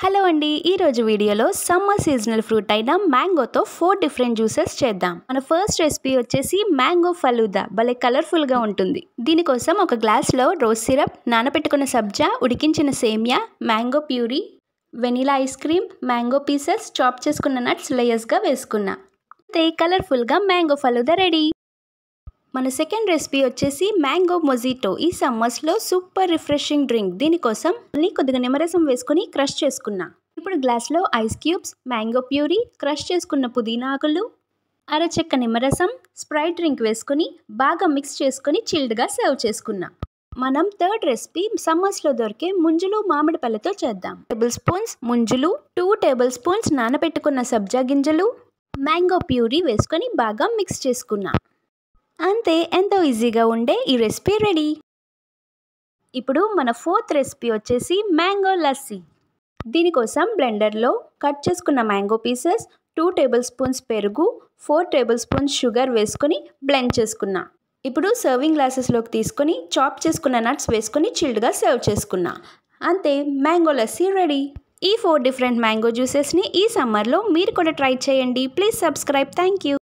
Hello అండి, ఈరోజు వీడియోలో సమ్మర్ సీజనల్ ఫ్రూట్ అయిన మ్యాంగోతో 4 డిఫరెంట్ జ్యూసెస్ చేద్దాం. మన ఫస్ట్ రెసిపీ వచ్చేసి మ్యాంగో ఫలూదా. భలే కలర్ఫుల్గా ఉంటుంది. దీనికోసం ఒక గ్లాస్లో రోజ్ సిరప్, నానబెట్టుకున్న సబ్జా, ఉడికించిన సేమియా, mango puree, vanilla ice cream, mango pieces, chop చేసుకున్న నట్స్ లేయర్స్గా వేసుకున్నా. అయితే కలర్ఫుల్గా మ్యాంగో ఫలూదా రెడీ. మన సెకండ్ రెసిపీ వచ్చేసి మ్యాంగో మొజిటో. ఈ సమ్మర్స్లో సూపర్ రిఫ్రెషింగ్ డ్రింక్. దీనికోసం కొద్దిగా నిమ్మరసం వేసుకొని క్రష్ చేసుకున్నా. ఇప్పుడు గ్లాస్లో ice cubes, mango puree, crush చేసుకున్న పుదీనా ఆకులు, అరచెక్క నిమ్మరసం, స్ప్రైట్ డ్రింక్ వేసుకొని బాగా మిక్స్ చేసుకొని చిల్డ్గా సర్వ్ చేసుకున్నా. మనం థర్డ్ రెసిపీ సమ్మర్స్లో దొరికే ముంజులు మామిడి పళ్ళతో చేద్దాం. 2 టేబుల్ స్పూన్స్ ముంజులు, 2 టేబుల్ స్పూన్స్ నానబెట్టుకున్న సబ్జా గింజలు, మ్యాంగో ప్యూరీ వేసుకొని బాగా మిక్స్ చేసుకున్నా. అంతే, ఎంతో ఈజీగా ఉండే ఈ రెసిపీ రెడీ. ఇప్పుడు మన ఫోర్త్ రెసిపీ వచ్చేసి మ్యాంగో లస్సీ. దీనికోసం బ్లెండర్లో కట్ చేసుకున్న మ్యాంగో పీసెస్, 2 టేబుల్ స్పూన్స్ పెరుగు, 4 టేబుల్ స్పూన్స్ షుగర్ వేసుకొని బ్లెండ్ చేసుకున్నా. ఇప్పుడు సర్వింగ్ గ్లాసెస్లోకి తీసుకొని చాప్ చేసుకున్న నట్స్ వేసుకొని చిల్డ్గా సర్వ్ చేసుకున్నా. అంతే, మ్యాంగో లస్సీ రెడీ. ఈ 4 డిఫరెంట్ మ్యాంగో జ్యూసెస్ని ఈ సమ్మర్లో మీరు కూడా ట్రై చేయండి. Please subscribe. Thank you.